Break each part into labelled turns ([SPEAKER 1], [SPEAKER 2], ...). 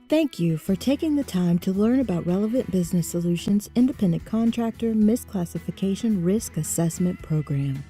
[SPEAKER 1] Thank you for taking the time to learn about Relevant Business Solutions' Independent Contractor Misclassification Risk Assessment Program.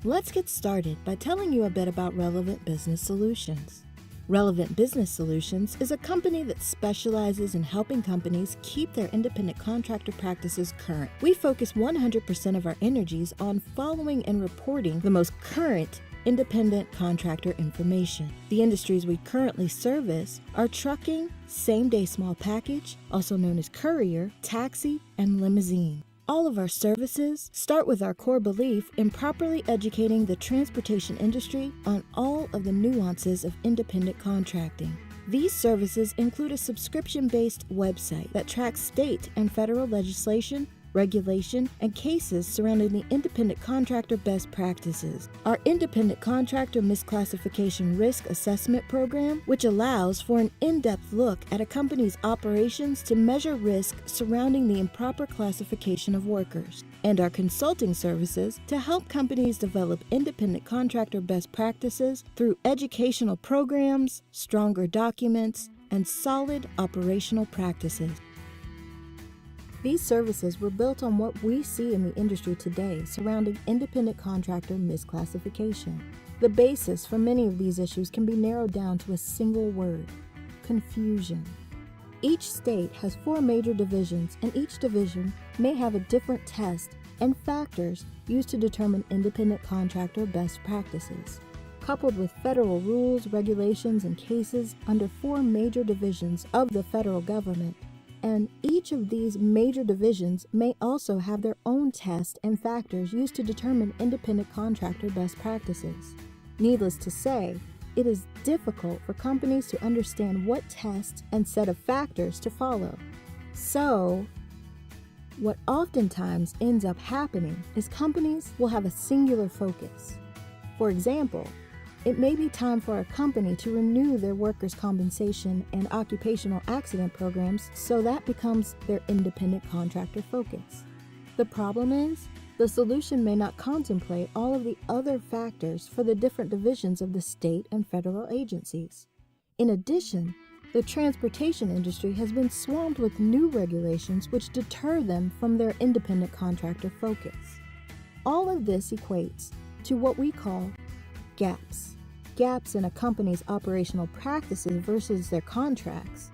[SPEAKER 1] Let's get started by telling you a bit about Relevant Business Solutions. Relevant Business Solutions is a company that specializes in helping companies keep their independent contractor practices current. We focus 100% of our energies on following and reporting the most current independent contractor information. The industries we currently service are trucking, same-day small package, also known as courier, taxi, and limousine. All of our services start with our core belief in properly educating the transportation industry on all of the nuances of independent contracting. These services include a subscription-based website that tracks state and federal legislation, regulation, and cases surrounding the independent contractor best practices. Our Independent Contractor Misclassification Risk Assessment Program, which allows for an in-depth look at a company's operations to measure risk surrounding the improper classification of workers. And our consulting services to help companies develop independent contractor best practices through educational programs, stronger documents, and solid operational practices. These services were built on what we see in the industry today surrounding independent contractor misclassification. The basis for many of these issues can be narrowed down to a single word: confusion. Each state has 4 major divisions, and each division may have a different test and factors used to determine independent contractor best practices. Coupled with federal rules, regulations, and cases under 4 major divisions of the federal government, and each of these major divisions may also have their own tests and factors used to determine independent contractor best practices. Needless to say, it is difficult for companies to understand what test and set of factors to follow. So, what oftentimes ends up happening is companies will have a singular focus. For example, it may be time for a company to renew their workers' compensation and occupational accident programs, so that becomes their independent contractor focus. The problem is, the solution may not contemplate all of the other factors for the different divisions of the state and federal agencies. In addition, the transportation industry has been swamped with new regulations which deter them from their independent contractor focus. All of this equates to what we call gaps. Gaps in a company's operational practices versus their contracts,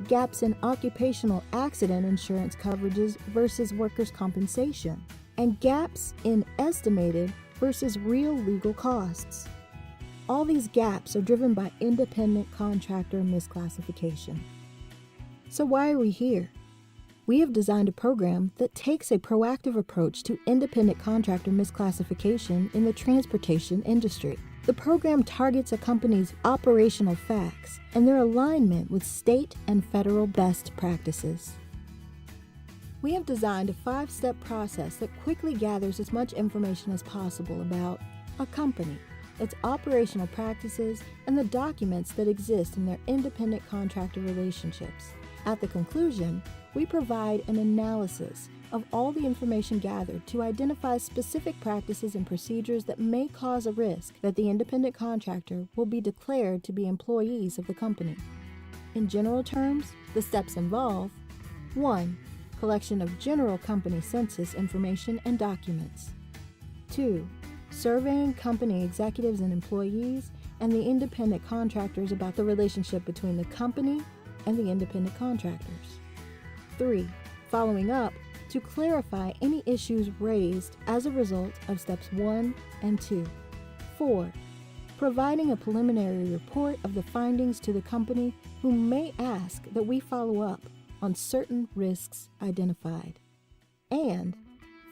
[SPEAKER 1] gaps in occupational accident insurance coverages versus workers' compensation, and gaps in estimated versus real legal costs. All these gaps are driven by independent contractor misclassification. So why are we here? We have designed a program that takes a proactive approach to independent contractor misclassification in the transportation industry. The program targets a company's operational facts and their alignment with state and federal best practices. We have designed a 5-step process that quickly gathers as much information as possible about a company, its operational practices, and the documents that exist in their independent contractor relationships. At the conclusion, we provide an analysis of all the information gathered to identify specific practices and procedures that may cause a risk that the independent contractor will be declared to be employees of the company. In general terms, the steps involve: 1. Collection of general company census information and documents. 2. Surveying company executives and employees and the independent contractors about the relationship between the company and the independent contractors. 3. Following up to clarify any issues raised as a result of steps 1 and 2. 4. Providing a preliminary report of the findings to the company, who may ask that we follow up on certain risks identified. And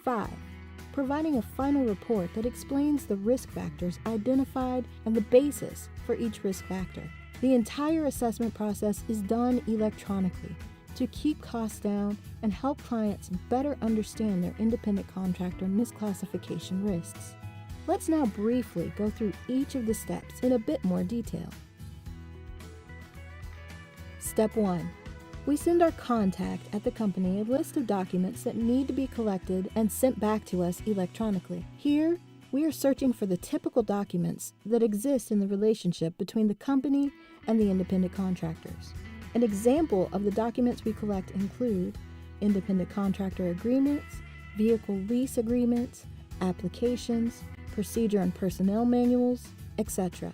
[SPEAKER 1] 5. Providing a final report that explains the risk factors identified and the basis for each risk factor. The entire assessment process is done electronically to keep costs down and help clients better understand their independent contractor misclassification risks. Let's now briefly go through each of the steps in a bit more detail. Step 1. We send our contact at the company a list of documents that need to be collected and sent back to us electronically. Here, we are searching for the typical documents that exist in the relationship between the company and the independent contractors. An example of the documents we collect include independent contractor agreements, vehicle lease agreements, applications, procedure and personnel manuals, etc.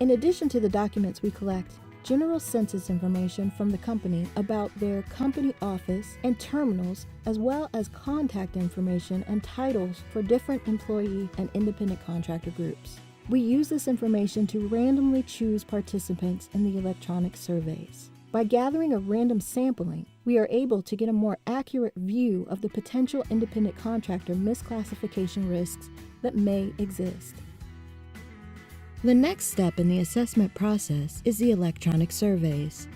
[SPEAKER 1] In addition to the documents we collect, general census information from the company about their company office and terminals, as well as contact information and titles for different employee and independent contractor groups. We use this information to randomly choose participants in the electronic surveys. By gathering a random sampling, we are able to get a more accurate view of the potential independent contractor misclassification risks that may exist. The next step in the assessment process is the electronic surveys.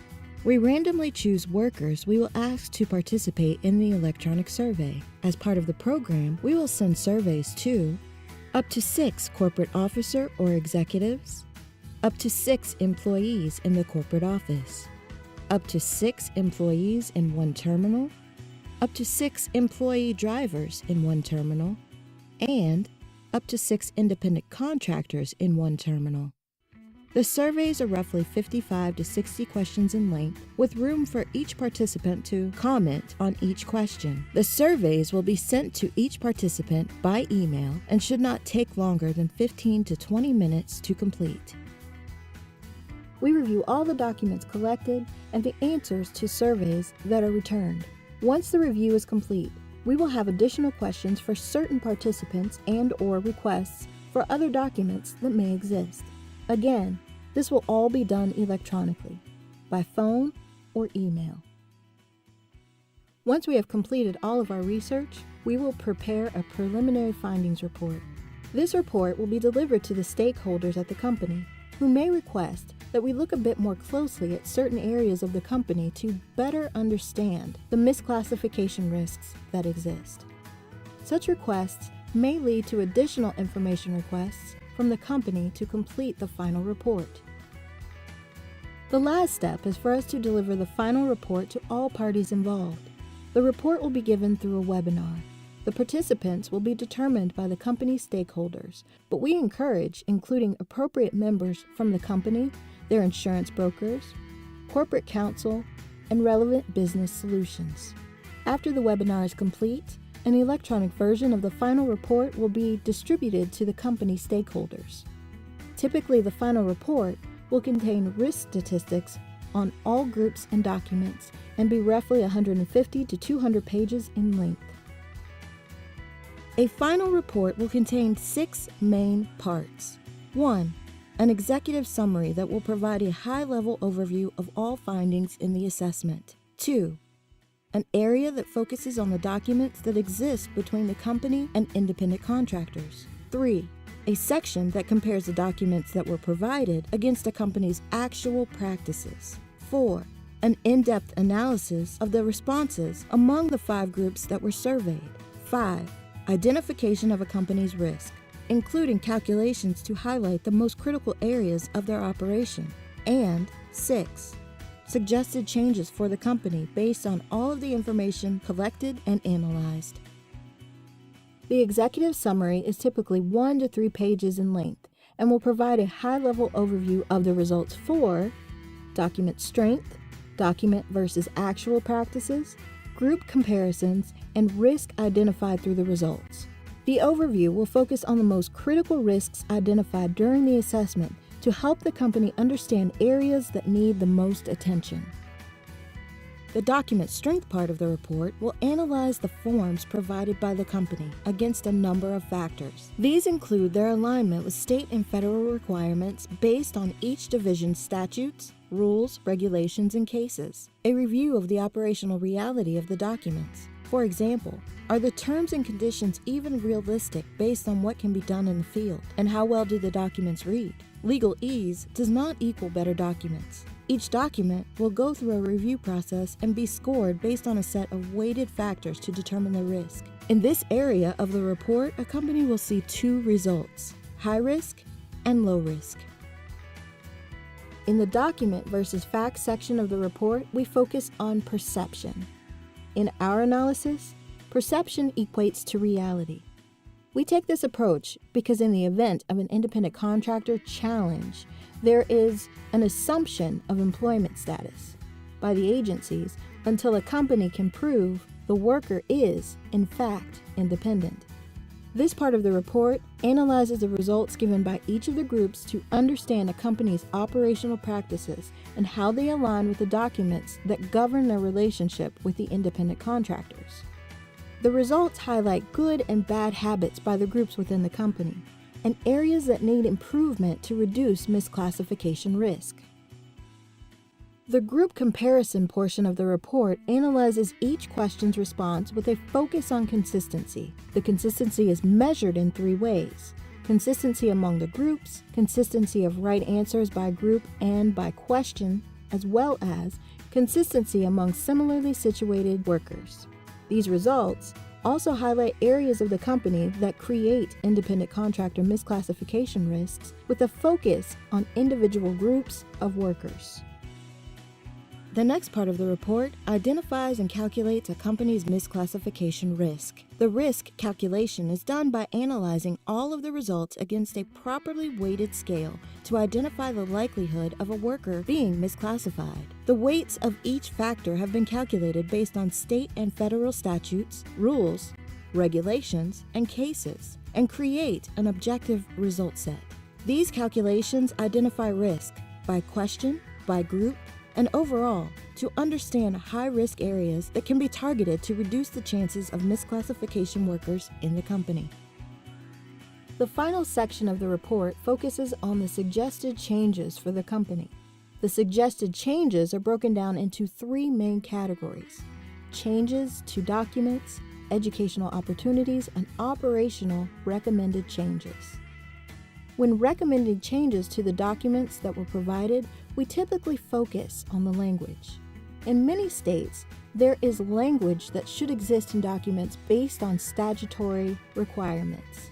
[SPEAKER 1] We randomly choose workers we will ask to participate in the electronic survey. As part of the program, we will send surveys to up to 6 corporate officer or executives, up to 6 employees in the corporate office, up to 6 employees in one terminal, up to 6 employee drivers in one terminal, and up to 6 independent contractors in one terminal. The surveys are roughly 55 to 60 questions in length, with room for each participant to comment on each question. The surveys will be sent to each participant by email and should not take longer than 15 to 20 minutes to complete. We review all the documents collected and the answers to surveys that are returned. Once the review is complete, we will have additional questions for certain participants and/or requests for other documents that may exist. Again, this will all be done electronically, by phone or email. Once we have completed all of our research, we will prepare a preliminary findings report. This report will be delivered to the stakeholders at the company, who may request that we look a bit more closely at certain areas of the company to better understand the misclassification risks that exist. Such requests may lead to additional information requests from the company to complete the final report. The last step is for us to deliver the final report to all parties involved. The report will be given through a webinar. The participants will be determined by the company stakeholders, but we encourage including appropriate members from the company, their insurance brokers, corporate counsel, and relevant business solutions. After the webinar is complete, an electronic version of the final report will be distributed to the company stakeholders. Typically, the final report will contain risk statistics on all groups and documents and be roughly 150 to 200 pages in length. A final report will contain 6 main parts. 1. An executive summary that will provide a high-level overview of all findings in the assessment. 2. An area that focuses on the documents that exist between the company and independent contractors. 3. A section that compares the documents that were provided against a company's actual practices. 4. An in-depth analysis of the responses among the 5 groups that were surveyed. 5. Identification of a company's risk, including calculations to highlight the most critical areas of their operation. And 6. Suggested changes for the company based on all of the information collected and analyzed. The executive summary is typically 1 to 3 pages in length and will provide a high-level overview of the results for document strength, document versus actual practices, group comparisons, and risk identified through the results. The overview will focus on the most critical risks identified during the assessment to help the company understand areas that need the most attention. The document strength part of the report will analyze the forms provided by the company against a number of factors. These include their alignment with state and federal requirements based on each division's statutes, rules, regulations, and cases. A review of the operational reality of the documents. For example, are the terms and conditions even realistic based on what can be done in the field? And how well do the documents read? Legal ease does not equal better documents. Each document will go through a review process and be scored based on a set of weighted factors to determine the risk. In this area of the report, a company will see 2 results: high risk and low risk. In the document versus facts section of the report, we focus on perception. In our analysis, perception equates to reality. We take this approach because in the event of an independent contractor challenge, there is an assumption of employment status by the agencies until a company can prove the worker is, in fact, independent. This part of the report analyzes the results given by each of the groups to understand a company's operational practices and how they align with the documents that govern their relationship with the independent contractors. The results highlight good and bad habits by the groups within the company and areas that need improvement to reduce misclassification risk. The group comparison portion of the report analyzes each question's response with a focus on consistency. The consistency is measured in 3 ways: consistency among the groups, consistency of right answers by group and by question, as well as consistency among similarly situated workers. These results also highlight areas of the company that create independent contractor misclassification risks with a focus on individual groups of workers. The next part of the report identifies and calculates a company's misclassification risk. The risk calculation is done by analyzing all of the results against a properly weighted scale to identify the likelihood of a worker being misclassified. The weights of each factor have been calculated based on state and federal statutes, rules, regulations, and cases, and create an objective result set. These calculations identify risk by question, by group, and overall, to understand high-risk areas that can be targeted to reduce the chances of misclassification workers in the company. The final section of the report focuses on the suggested changes for the company. The suggested changes are broken down into 3 main categories: changes to documents, educational opportunities, and operational recommended changes. When recommending changes to the documents that were provided, we typically focus on the language. In many states, there is language that should exist in documents based on statutory requirements.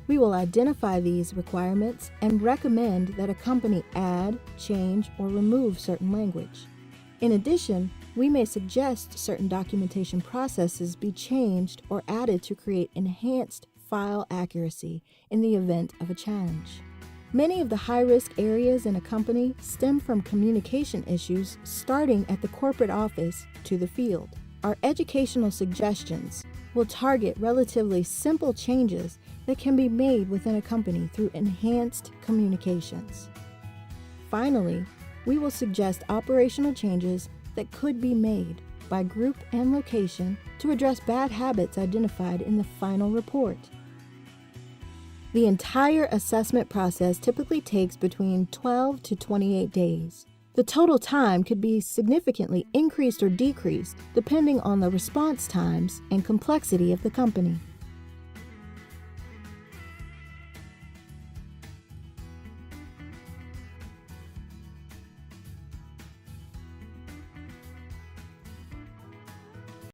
[SPEAKER 1] We will identify these requirements and recommend that a company add, change, or remove certain language. In addition, we may suggest certain documentation processes be changed or added to create enhanced file accuracy in the event of a challenge. Many of the high-risk areas in a company stem from communication issues starting at the corporate office to the field. Our educational suggestions will target relatively simple changes that can be made within a company through enhanced communications. Finally, we will suggest operational changes that could be made by group and location to address bad habits identified in the final report. The entire assessment process typically takes between 12 to 28 days. The total time could be significantly increased or decreased depending on the response times and complexity of the company.